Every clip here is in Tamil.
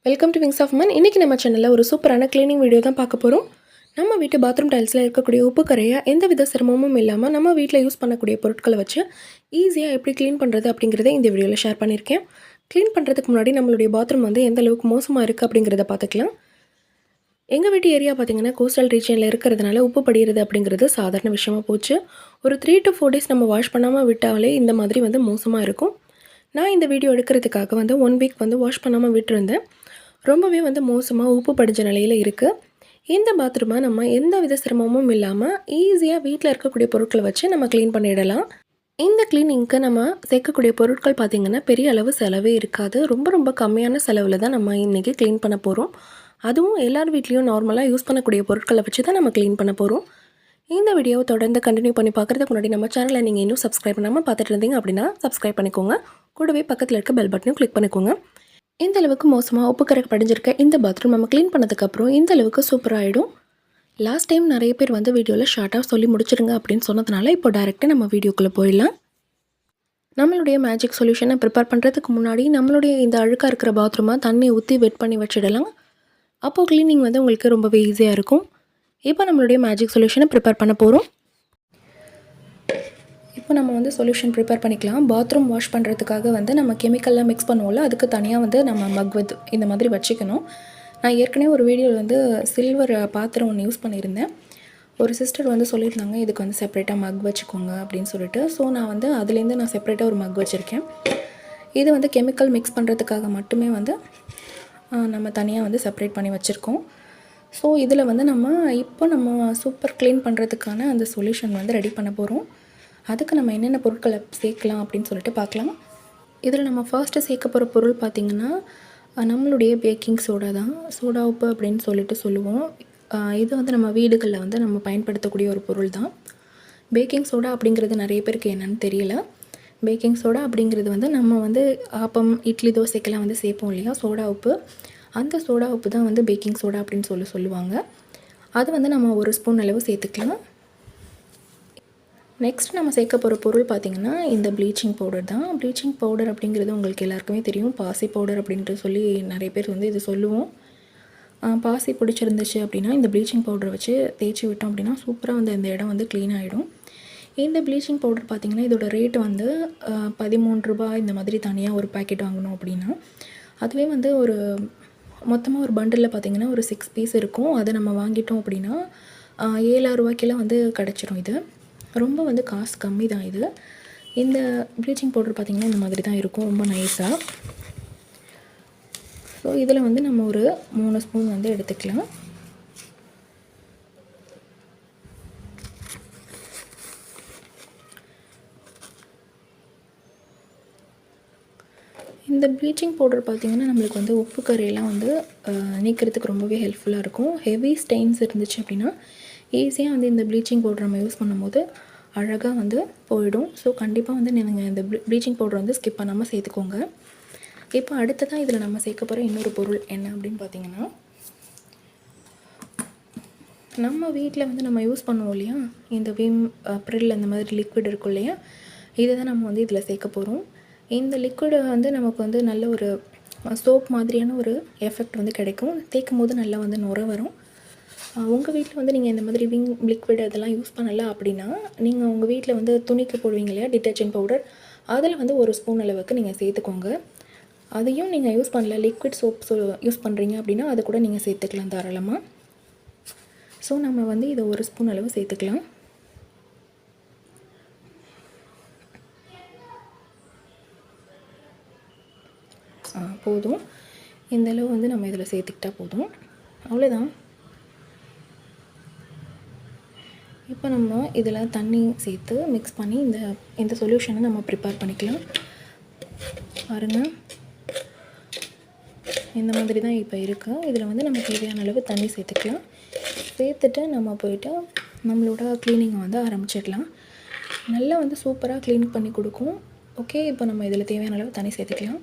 Welcome to wings of man. இன்றைக்கி நம்ம சேனலில் ஒரு சூப்பரான க்ளீனிங் வீடியோ தான் பார்க்க போகிறோம். நம்ம வீட்டு பாத்ரூம் டைல்ஸில் இருக்கக்கூடிய உப்பு கரையை எந்த வித சிரமமும் இல்லாமல் நம்ம வீட்டில் யூஸ் பண்ணக்கூடிய பொருட்களை வச்சு ஈஸியாக எப்படி க்ளீன் பண்ணுறது அப்படிங்கிறத இந்த வீடியோவில் ஷேர் பண்ணியிருக்கேன். க்ளீன் பண்ணுறதுக்கு முன்னாடி நம்மளுடைய பாத்ரூம் வந்து எந்த அளவுக்கு மோசமாக இருக்குது அப்படிங்கிறத பார்த்துக்கலாம். எங்கள் வீட்டு ஏரியா பார்த்திங்கன்னா கோஸ்டல் ரீஜனில் இருக்கிறதுனால உப்பு படிகிறது அப்படிங்கிறது சாதாரண விஷயமாக போச்சு. ஒரு 3 to 4 days நம்ம வாஷ் பண்ணாமல் விட்டாலே இந்த மாதிரி வந்து மோசமாக இருக்கும். நான் இந்த வீடியோ எடுக்கிறதுக்காக வந்து 1 week வந்து வாஷ் பண்ணாமல் விட்டுருந்தேன். ரொம்பவே வந்து மோசமாக உப்பு படிஞ்ச நிலையில் இருக்குது. இந்த பாத்ரூமை நம்ம எந்த வித சிரமமும் இல்லாமல் ஈஸியாக வீட்டில் இருக்கக்கூடிய பொருட்களை வச்சு நம்ம க்ளீன் பண்ணிடலாம். இந்த க்ளீனிங்க்கு நம்ம சேர்க்கக்கூடிய பொருட்கள் பார்த்திங்கன்னா பெரிய அளவு செலவே இருக்காது. ரொம்ப கம்மியான செலவில் தான் நம்ம இன்றைக்கி க்ளீன் பண்ண போகிறோம். அதுவும் எல்லார் வீட்லேயும் நார்மலாக யூஸ் பண்ணக்கூடிய பொருட்களை வச்சு தான் நம்ம க்ளீன் பண்ண போகிறோம். இந்த வீடியோவை தொடர்ந்து கண்டினியூ பண்ணி பார்க்குறதுக்கு முன்னாடி நம்ம சேனலை நீங்கள் இன்னும் சப்ஸ்கிரைப் பண்ணாமல் பார்த்துட்டு இருந்தீங்க அப்படின்னா சப்ஸ்கிரைப் பண்ணிக்கோங்க. கூடவே பக்கத்தில் இருக்க பெல் பட்டனையும் கிளிக் பண்ணிக்கோங்க. இந்த அளவுக்கு மோசமாக உப்பு கரை படிஞ்சிருக்க இந்த பாத்ரூம் நம்ம க்ளீன் பண்ணதுக்கப்புறம் இந்த அளவுக்கு சூப்பராகிடும். லாஸ்ட் டைம் நிறைய பேர் வந்து வீடியோவில் ஷார்ட்டாக சொல்லி முடிச்சிருங்க அப்படின்னு சொன்னதுனால இப்போ டைரெக்டாக நம்ம வீடியோக்குள்ளே போயிடலாம். நம்மளுடைய மேஜிக் சொல்யூஷனை ப்ரிப்பேர் பண்ணுறதுக்கு முன்னாடி நம்மளுடைய இந்த அழுக்காக இருக்கிற பாத்ரூமை தண்ணி ஊற்றி வெட் பண்ணி வச்சிடலாம். அப்போது க்ளீனிங் வந்து உங்களுக்கு ரொம்பவே ஈஸியாக இருக்கும். இப்போ நம்மளுடைய மேஜிக் சொல்யூஷனை ப்ரிப்பேர் பண்ண போகிறோம். இப்போ நம்ம வந்து சொல்யூஷன் ப்ரிப்பேர் பண்ணிக்கலாம். பாத்ரூம் வாஷ் பண்ணுறதுக்காக வந்து நம்ம கெமிக்கல்லாம் மிக்ஸ் பண்ணுவோம்ல, அதுக்கு தனியாக வந்து நம்ம மக் வித் இந்த மாதிரி வச்சுக்கணும். நான் ஏற்கனவே ஒரு வீடியோவில் வந்து சில்வர் பாத்திரம் ஒன்று யூஸ் பண்ணியிருந்தேன். ஒரு சிஸ்டர் வந்து சொல்லியிருந்தாங்க இதுக்கு வந்து செப்பரேட்டாக மக் வச்சுக்கோங்க அப்படின்னு சொல்லிட்டு. ஸோ நான் வந்து அதுலேருந்து நான் செப்பரேட்டாக ஒரு மக் வச்சுருக்கேன். இது வந்து கெமிக்கல் மிக்ஸ் பண்ணுறதுக்காக மட்டுமே வந்து நம்ம தனியாக வந்து செப்பரேட் பண்ணி வச்சுருக்கோம். ஸோ இதில் வந்து நம்ம சூப்பர் க்ளீன் பண்ணுறதுக்கான அந்த சொல்யூஷன் வந்து ரெடி பண்ண போகிறோம். அதுக்கு நம்ம என்னென்ன பொருட்களை சேர்க்கலாம் அப்படின்னு சொல்லிட்டு பார்க்கலாம். இதில் நம்ம ஃபர்ஸ்ட்டு சேர்க்க போகிற பொருள் பார்த்திங்கன்னா நம்மளுடைய பேக்கிங் சோடா தான். சோடா உப்பு அப்படின்னு சொல்லுவோம். இது வந்து நம்ம வீடுகளில் வந்து நம்ம பயன்படுத்தக்கூடிய ஒரு பொருள் தான். பேக்கிங் சோடா அப்படிங்கிறது நிறைய பேருக்கு என்னென்னு தெரியல. பேக்கிங் சோடா அப்படிங்கிறது வந்து நம்ம வந்து ஆப்பம், இட்லி, தோசைக்கெல்லாம் வந்து சேர்ப்போம் இல்லையா சோடா உப்பு. அந்த சோடா உப்பு தான் வந்து பேக்கிங் சோடா அப்படின்னு சொல்லுவாங்க. அது வந்து நம்ம 1 ஸ்பூன் அளவு சேர்த்துக்கலாம். நெக்ஸ்ட் நம்ம சேர்க்க போகிற பொருள் பார்த்திங்கன்னா இந்த ப்ளீச்சிங் பவுடர் தான். ப்ளீச்சிங் பவுடர் அப்படிங்கிறது உங்களுக்கு எல்லாருக்குமே தெரியும். பாசி பவுடர் அப்படின்ட்டு சொல்லி நிறைய பேர் வந்து இது சொல்லுவோம். பாசி பிடிச்சிருந்துச்சு அப்படின்னா இந்த ப்ளீச்சிங் பவுடரை வச்சு தேய்ச்சி விட்டோம் அப்படின்னா சூப்பராக வந்து இந்த இடம் வந்து க்ளீன் ஆகிடும். இந்த ப்ளீச்சிங் பவுடர் பார்த்திங்கன்னா இதோட ரேட் வந்து 13 ரூபாய் இந்த மாதிரி தனியாக ஒரு பேக்கெட் வாங்கணும் அப்படின்னா. அதுவே வந்து ஒரு மொத்தமாக ஒரு பண்டிலில் பார்த்திங்கன்னா ஒரு 6 பீஸ் இருக்கும். அதை நம்ம வாங்கிட்டோம் அப்படின்னா 7 ரூபாய்க்கெல்லாம் வந்து கிடச்சிரும். இது ரொம்ப வந்து காசு கம்மி தான். இது இந்த ப்ளீச்சிங் பவுடர் பார்த்திங்கன்னா இந்த மாதிரி தான் இருக்கும், ரொம்ப நைஸாக. ஸோ இதில் வந்து நம்ம ஒரு 3 ஸ்பூன் வந்து எடுத்துக்கலாம். இந்த ப்ளீச்சிங் பவுடர் பார்த்திங்கன்னா நம்மளுக்கு வந்து உப்பு கரையெல்லாம் வந்து நீக்கிறதுக்கு ரொம்பவே ஹெல்ப்ஃபுல்லாக இருக்கும். ஹெவி ஸ்டெயின்ஸ் இருந்துச்சு அப்படின்னா ஈஸியாக வந்து இந்த ப்ளீச்சிங் பவுடர் நம்ம யூஸ் பண்ணும்போது அழகாக வந்து போயிடும். ஸோ கண்டிப்பாக வந்து நீங்கள் இந்த ப்ளீச்சிங் பவுடர் வந்து ஸ்கிப் பண்ணாமல் சேர்த்துக்கோங்க. இப்போ அடுத்ததான் இதில் நம்ம சேர்க்க போகிற இன்னொரு பொருள் என்ன அப்படின்னு பார்த்திங்கன்னா நம்ம வீட்டில் வந்து நம்ம யூஸ் பண்ணுவோம் இல்லையா இந்த விம், ப்ரில் அந்த மாதிரி லிக்விட் இருக்கும் இல்லையா, இதை தான் நம்ம வந்து இதில் சேர்க்க போகிறோம். இந்த லிக்விடை வந்து நமக்கு வந்து நல்ல ஒரு சோப் மாதிரியான ஒரு எஃபெக்ட் வந்து கிடைக்கும். தேய்க்கும் போது நல்லா வந்து நுர வரும். உங்கள் வீட்டில் வந்து நீங்கள் இந்த மாதிரி விம் லிக்விட் அதெல்லாம் யூஸ் பண்ணலை அப்படின்னா நீங்கள் உங்கள் வீட்டில் வந்து துணிக்கு போடுவீங்க இல்லையா டிட்டர்ஜென்ட் பவுடர், அதில் வந்து 1 ஸ்பூன் அளவுக்கு நீங்கள் சேர்த்துக்கோங்க. அதையும் நீங்கள் யூஸ் பண்ணல லிக்விட் சோப் யூஸ் பண்ணுறீங்க அப்படின்னா அதை கூட நீங்கள் சேர்த்துக்கலாம் தாராளமாக. ஸோ நம்ம வந்து இதை 1 ஸ்பூன் அளவு சேர்த்துக்கலாம். போதும். இந்த அளவு வந்து நம்ம இதில் சேர்த்துக்கிட்டா போதும், அவ்வளோதான். இப்போ நம்ம இதில் தண்ணி சேர்த்து மிக்ஸ் பண்ணி இந்த சொல்யூஷனை நம்ம ப்ரிப்பேர் பண்ணிக்கலாம். பாருங்கள், இந்த மாதிரி தான் இப்போ இருக்குது. இதில் வந்து நம்ம தேவையான அளவு தண்ணி சேர்த்துக்கலாம். சேர்த்துட்டு நம்ம போயிட்டு நம்மளோட க்ளீனிங்கை வந்து ஆரம்பிச்சிடலாம். நல்லா வந்து சூப்பராக க்ளீன் பண்ணி கொடுக்கும். ஓகே, இப்போ நம்ம இதில் தேவையான அளவு தண்ணி சேர்த்துக்கலாம்.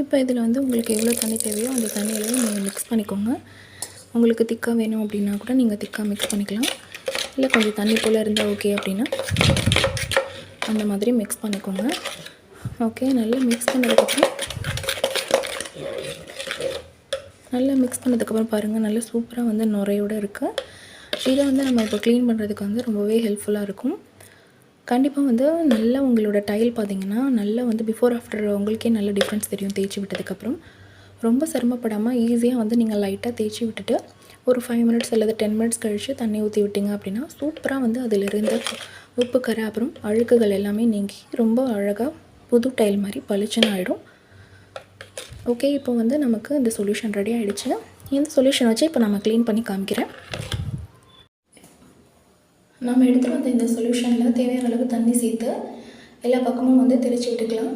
இப்போ இதில் வந்து உங்களுக்கு எவ்வளோ தண்ணி தேவையோ அந்த தண்ணியில் நீங்கள் மிக்ஸ் பண்ணிக்கோங்க. உங்களுக்கு திக்காக வேணும் அப்படின்னா கூட நீங்கள் திக்காக மிக்ஸ் பண்ணிக்கலாம். இல்லை கொஞ்சம் தண்ணி போல் இருந்தால் ஓகே அப்படின்னா அந்த மாதிரி மிக்ஸ் பண்ணிக்கோங்க. ஓகே, நல்லா மிக்ஸ் பண்ணதுக்கப்புறம் நல்லா மிக்ஸ் பண்ணதுக்கப்புறம் பாருங்கள், நல்லா சூப்பராக வந்து நுரையோடு இருக்குது. இதை வந்து நம்ம இப்போ க்ளீன் பண்ணுறதுக்கு வந்து ரொம்பவே ஹெல்ப்ஃபுல்லாக இருக்கும். கண்டிப்பாக வந்து நல்லா உங்களோட டைல் பார்த்திங்கன்னா நல்லா வந்து பிஃபோர் ஆஃப்டர் உங்களுக்கே நல்ல டிஃப்ரென்ஸ் தெரியும் தேய்ச்சி விட்டதுக்கப்புறம். ரொம்ப சிரமப்படாமல் ஈஸியாக வந்து நீங்கள் லைட்டாக தேய்ச்சி விட்டுட்டு ஒரு 5 மினிட்ஸ் அல்லது 10 மினிட்ஸ் கழித்து தண்ணி ஊற்றி விட்டிங்க அப்படின்னா சூப்பராக வந்து அதில் இருந்த உப்பு கரை அப்புறம் அழுக்குகள் எல்லாமே நீங்கி ரொம்ப அழகாக புது டைல் மாதிரி பளிச்சுன்னு ஆகிடும். ஓகே, இப்போ வந்து நமக்கு இந்த சொல்யூஷன் ரெடி ஆகிடுச்சு. இந்த சொல்யூஷன் வச்சு இப்போ நம்ம க்ளீன் பண்ணி காமிக்கிறேன். நம்ம எடுத்துகிட்டு வந்த இந்த சொல்யூஷனில் தேவையான அளவு தண்ணி சேர்த்து எல்லா பக்கமும் வந்து தெளித்து விட்டுக்கலாம்.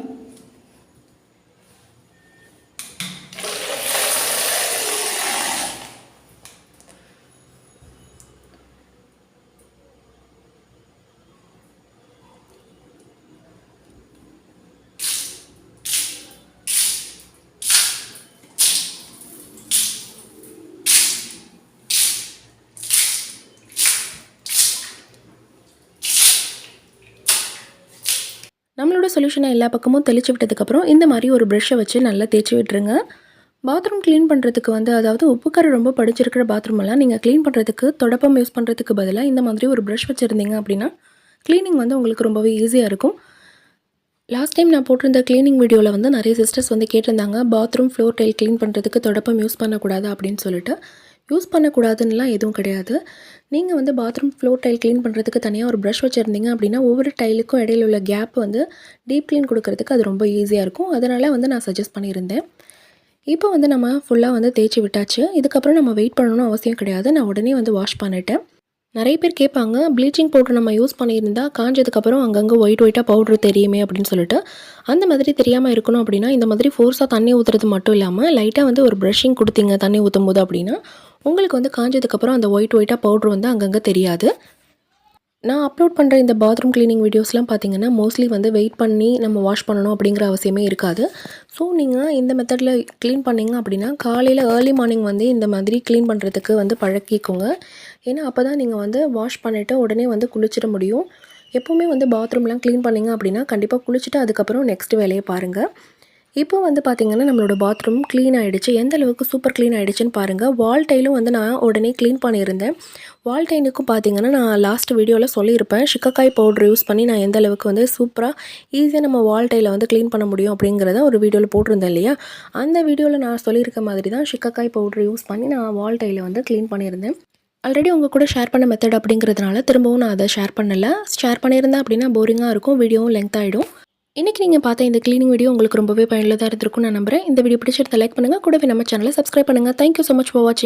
நம்மளோட சொல்யூஷனை எல்லா பக்கமும் தெளித்து விட்டதுக்கப்புறம் இந்த மாதிரி ஒரு ப்ரஷ்ஷை வச்சு நல்லா தேய்ச்சி விட்டுருங்க. பாத்ரூம் க்ளீன் பண்ணுறதுக்கு வந்து அதாவது உப்புக்கரை ரொம்ப படிச்சிருக்கிற பாத்ரூமெல்லாம் நீங்கள் க்ளீன் பண்ணுறதுக்கு தொடப்பம் யூஸ் பண்ணுறதுக்கு பதிலாக இந்த மாதிரி ஒரு ப்ரஷ் வச்சுருந்தீங்க அப்படின்னா க்ளீனிங் வந்து உங்களுக்கு ரொம்பவே ஈஸியாக இருக்கும். லாஸ்ட் டைம் நான் போட்டிருந்த க்ளீனிங் வீடியோவில் வந்து நிறைய சிஸ்டர்ஸ் வந்து கேட்டிருந்தாங்க, பாத்ரூம் ஃப்ளோர் டைல் க்ளீன் பண்ணுறதுக்கு தொடப்பம் யூஸ் பண்ணக்கூடாது அப்படின்னு சொல்லிட்டு. யூஸ் பண்ணக்கூடாதுன்னெலாம் எதுவும் கிடையாது. நீங்கள் வந்து பாத்ரூம் ஃப்ளோர் டைல் க்ளீன் பண்ணுறதுக்கு தனியாக ஒரு ப்ரஷ் வச்சுருந்தீங்க அப்படின்னா ஒவ்வொரு டைலுக்கும் இடையில உள்ள கேப் வந்து டீப் க்ளீன் கொடுக்கறதுக்கு அது ரொம்ப ஈஸியாக இருக்கும். அதனால் வந்து நான் சஜஸ்ட் பண்ணியிருந்தேன். இப்போ வந்து நம்ம ஃபுல்லாக வந்து தேய்ச்சி விட்டாச்சு. இதுக்கப்புறம் நம்ம வெயிட் பண்ணணும்னு அவசியம் கிடையாது. நான் உடனே வந்து வாஷ் பண்ணிட்டேன். நிறைய பேர் கேட்பாங்க, ப்ளீச்சிங் பவுட்ரு நம்ம யூஸ் பண்ணியிருந்தா காஞ்சதுக்கப்புறம் அங்கங்கே ஒயிட்டாக பவுட்ரு தெரியுமே அப்படின்னு சொல்லிட்டு. அந்த மாதிரி தெரியாமல் இருக்கணும் அப்படின்னா இந்த மாதிரி ஃபோர்ஸாக தண்ணி ஊற்றுறது மட்டும் இல்லாமல் லைட்டாக வந்து ஒரு ப்ரஷிங் கொடுத்தீங்க தண்ணி ஊற்றும் போது அப்படின்னா உங்களுக்கு வந்து காஞ்சதுக்கப்புறம் அந்த ஒயிட்டாக பவுட்ரு வந்து அங்கங்கே தெரியாது. நான் அப்லோட் பண்ணுற இந்த பாத்ரூம் க்ளீனிங் வீடியோஸ்லாம் பார்த்திங்கன்னா மோஸ்ட்லி வந்து வெயிட் பண்ணி நம்ம வாஷ் பண்ணணும் அப்படிங்கிற அவசியமே இருக்காது. ஸோ நீங்கள் இந்த மெத்தடில் க்ளீன் பண்ணிங்க அப்படின்னா காலையில் ஏர்லி மார்னிங் வந்து இந்த மாதிரி க்ளீன் பண்ணுறதுக்கு வந்து பழக்கிக்கோங்க. ஏன்னா அப்போ தான் நீங்கள் வந்து வாஷ் பண்ணிவிட்டு உடனே வந்து குளிச்சிட முடியும். எப்போவுமே வந்து பாத்ரூம்லாம் க்ளீன் பண்ணிங்க அப்படின்னா கண்டிப்பாக குளிச்சுட்டு அதுக்கப்புறம் நெக்ஸ்ட் வேலையை பாருங்கள். இப்போ வந்து பார்த்திங்கன்னா நம்மளோட பாத்ரூம் க்ளீன் ஆகிடுச்சு. எந்த அளவுக்கு சூப்பர் க்ளீன் ஆகிடுச்சுன்னு பாருங்கள். வால் டைலும் வந்து நான் உடனே க்ளீன் பண்ணியிருந்தேன். வால் டைலுக்கும் பார்த்திங்கன்னா நான் லாஸ்ட் வீடியோவில் சொல்லியிருப்பேன், சிக்கக்காய் பவுட்ரு யூஸ் பண்ணி நான் எந்த அளவுக்கு வந்து சூப்பராக ஈஸியாக நம்ம வால் டைலை வந்து க்ளீன் பண்ண முடியும் அப்படிங்கிறத ஒரு வீடியோவில் போட்டிருந்தேன் இல்லையா. அந்த வீடியோவில் நான் சொல்லியிருக்க மாதிரி தான் சிக்கக்காய் பவுட்ரு யூஸ் பண்ணி நான் வால் டைலை வந்து க்ளீன் பண்ணியிருந்தேன். ஆல்ரெடி உங்கள் கூட ஷேர் பண்ண மெத்தட் அப்படிங்கிறதுனால திரும்பவும் நான் அதை ஷேர் பண்ணலை. ஷேர் பண்ணியிருந்தேன் அப்படின்னா போரிங்காக இருக்கும், வீடியோவும் லென்த் ஆகிடும். இன்றைக்கி நீங்கள் பார்த்த இந்த க்ளீனிங் வீடியோ உங்களுக்கு ரொம்பவே பயனுள்ளதாக இருந்திருக்கும் நான் நம்புகிறேன். இந்த வீடியோ பிடிச்சிருந்தா லைக் பண்ணுங்கள், கூடவே நம்ம சேனலை சப்ஸ்கிரைப் பண்ணுங்கள். தேங்க்யூ ஸோ மச் ஃபார் வாட்சிங்.